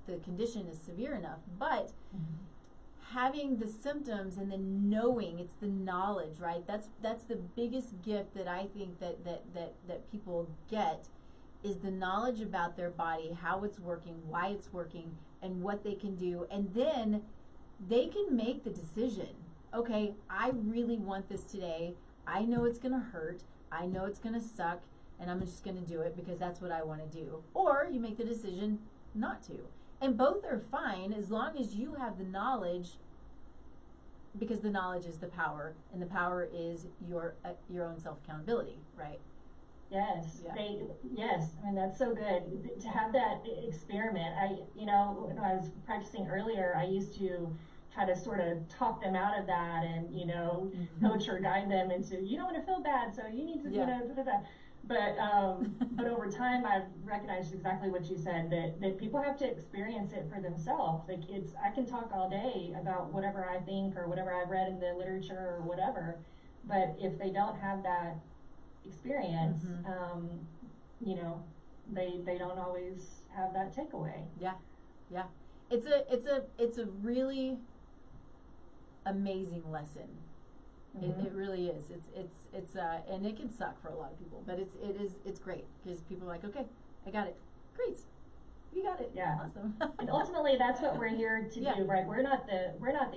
the condition is severe enough. But having the symptoms and then knowing, it's the knowledge, right? That's the biggest gift that I think that people get, is the knowledge about their body, how it's working, why it's working, and what they can do. And then they can make the decision, okay, I really want this today. I know it's going to hurt. I know it's going to suck, and I'm just going to do it because that's what I want to do. Or you make the decision not to. And both are fine as long as you have the knowledge, because the knowledge is the power, and the power is your own self-accountability, right? Yes, Yeah. Yes, I mean, that's so good to have that experiment. When I was practicing earlier, I used to try to sort of talk them out of that and, you know, coach or guide them into, you don't want to feel bad, so you need to, you know, da, da, da. But over time, I've recognized exactly what you said, that people have to experience it for themselves. Like, I can talk all day about whatever I think or whatever I've read in the literature or whatever, but if they don't have that experience, you know, they don't always have that takeaway. Yeah. It's a really amazing lesson. It really is. It's and it can suck for a lot of people, but it's great, because people are like, okay, I got it. Great. You got it. Yeah. Awesome. And ultimately that's what we're here to do, right? We're not the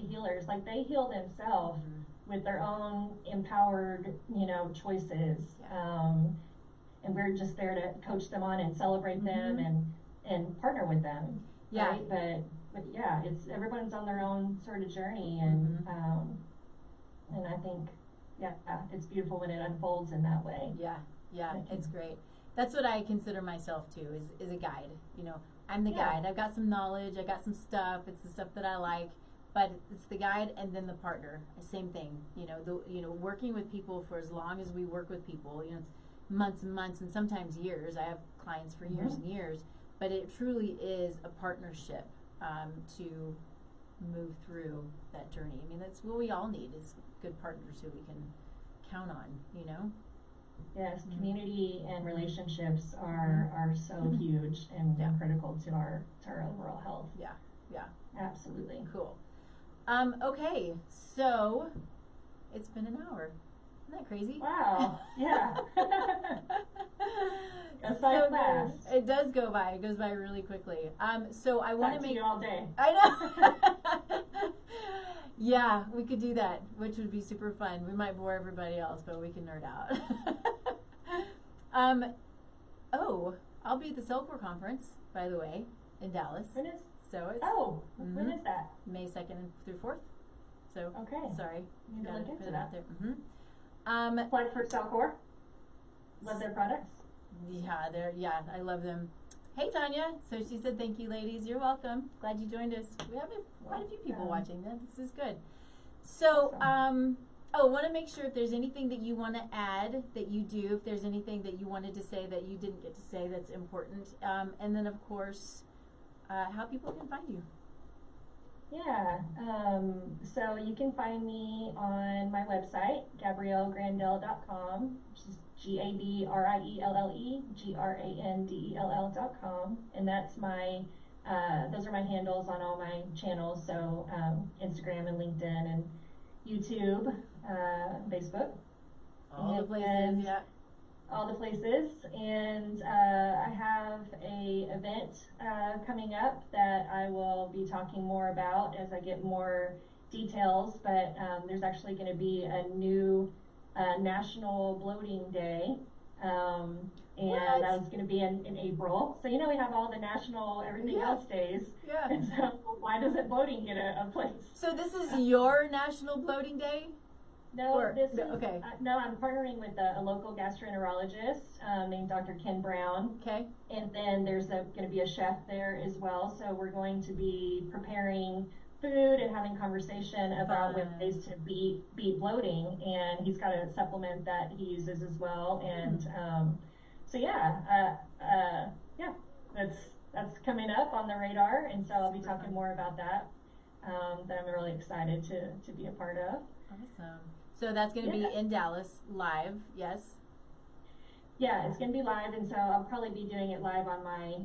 healers. Like, they heal themselves with their own empowered, you know, choices. And we're just there to coach them on and celebrate them and partner with them. Yeah. Right? But yeah, it's, everyone's on their own sort of journey, and I think, it's beautiful when it unfolds in that way. Yeah, it's great. That's what I consider myself too, is a guide. You know, I'm the guide. I've got some knowledge, I got some stuff, it's the stuff that I like, but it's the guide and then the partner. Same thing. You know, working with people for as long as we work with people, you know, it's months and months and sometimes years. I have clients for years and years, but it truly is a partnership to move through that journey. I mean, that's what we all need, is good partners who we can count on, you know? Yes, community and relationships are so huge and critical to our overall health. Yeah. Absolutely. Cool. Okay, so it's been an hour. Isn't that crazy? Wow. Yeah. Goes by fast. It does go by. It goes by really quickly. So I want to make you all day. I know. Yeah, we could do that, which would be super fun. We might bore everybody else, but we can nerd out. I'll be at the Cellcore conference, by the way, in Dallas. When is? So it's when is that? May 2nd through 4th. So okay. Sorry, you gotta put look it into out that. there. Plug for Cellcore. Love their products. Yeah, I love them. Hey Tanya, so she said thank you, ladies. You're welcome. Glad you joined us. We have quite a few people watching. This is good. So, awesome. want to make sure if there's anything that you want to add that you do, if there's anything that you wanted to say that you didn't get to say that's important, and then of course, how people can find you. Yeah, so you can find me on my website, GabrielleGrandell.com, which is GabrielleGrandell.com, and that's my, those are my handles on all my channels, so Instagram and LinkedIn, and YouTube, Facebook. All the places, yeah. All the places, and I have a event coming up that I will be talking more about as I get more details, but there's actually going to be a new National Bloating Day, and that was going to be in April. So, we have all the national everything else days, and so why doesn't bloating get a place? So this is your National Bloating Day? No, no, I'm partnering with a local gastroenterologist named Dr. Ken Brown. Okay. And then there's going to be a chef there as well. So we're going to be preparing food and having conversation about ways to beat bloating. And he's got a supplement that he uses as well. And that's coming up on the radar. And so I'll be talking more about that. That I'm really excited to be a part of. Awesome. So that's going to be in Dallas live, yes? Yeah, it's going to be live, and so I'll probably be doing it live on my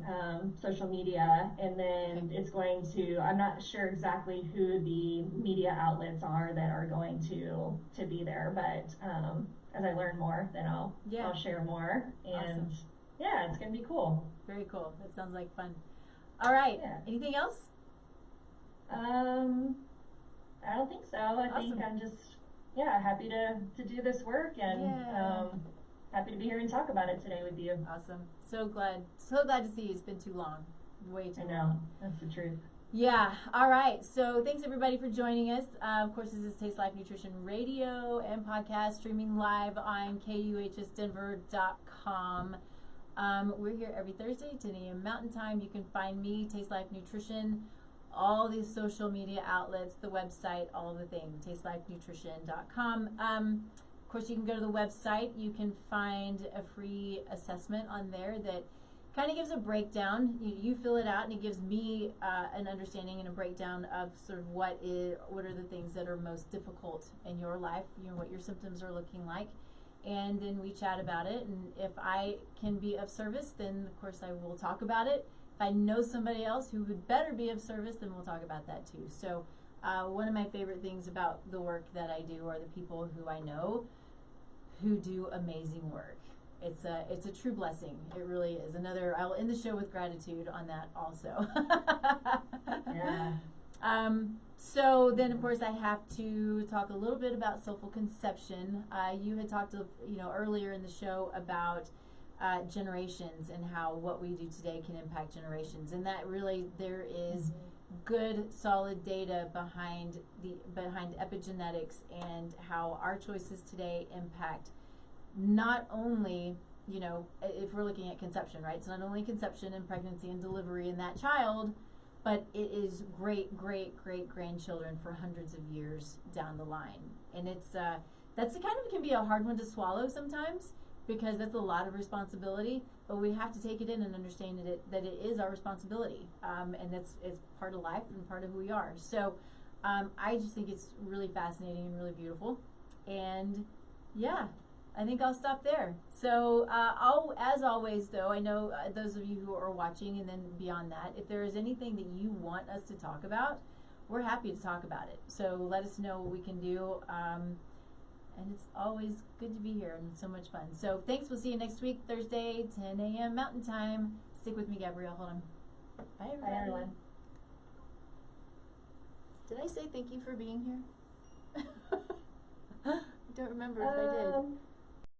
social media, and then it's going to, I'm not sure exactly who the media outlets are that are going to be there, but as I learn more, then I'll share more, and it's going to be cool. Very cool. That sounds like fun. All right. Yeah. Anything else? I don't think so. I think I'm just, happy to do this work, and happy to be here and talk about it today with you. Awesome. So glad to see you. It's been too long. Way too long. I know. That's the truth. Yeah. All right. So thanks everybody for joining us. Of course, this is Taste Life Nutrition Radio and podcast streaming live on kuhsdenver.com. We're here every Thursday, 10 a.m. Mountain Time. You can find me, Taste Life Nutrition, all these social media outlets, the website, all of the things, tastelifenutrition.com. Of course, you can go to the website. You can find a free assessment on there that kind of gives a breakdown. You fill it out, and it gives me an understanding and a breakdown of sort of what are the things that are most difficult in your life, what your symptoms are looking like. And then we chat about it. And if I can be of service, then, of course, I will talk about it. If I know somebody else who would better be of service, then we'll talk about that too. So one of my favorite things about the work that I do are the people who I know who do amazing work. It's a true blessing. It really is. I'll end the show with gratitude on that also. So then, of course, I have to talk a little bit about soulful conception. You had talked earlier in the show about generations and how what we do today can impact generations, and that really there is good solid data behind epigenetics and how our choices today impact not only if we're looking at conception, right? So not only conception and pregnancy and delivery in that child, but it is great grandchildren for hundreds of years down the line. And it's can be a hard one to swallow sometimes, because that's a lot of responsibility, but we have to take it in and understand that it is our responsibility, and it's part of life and part of who we are. So I just think it's really fascinating and really beautiful, and I think I'll stop there. So as always, though, I know those of you who are watching and then beyond that, if there is anything that you want us to talk about, we're happy to talk about it. So let us know what we can do. And it's always good to be here and so much fun. So thanks. We'll see you next week, Thursday, 10 a.m. Mountain Time. Stick with me, Gabrielle. Hold on. Bye, everybody. Bye, everyone. Did I say thank you for being here? I don't remember if I did.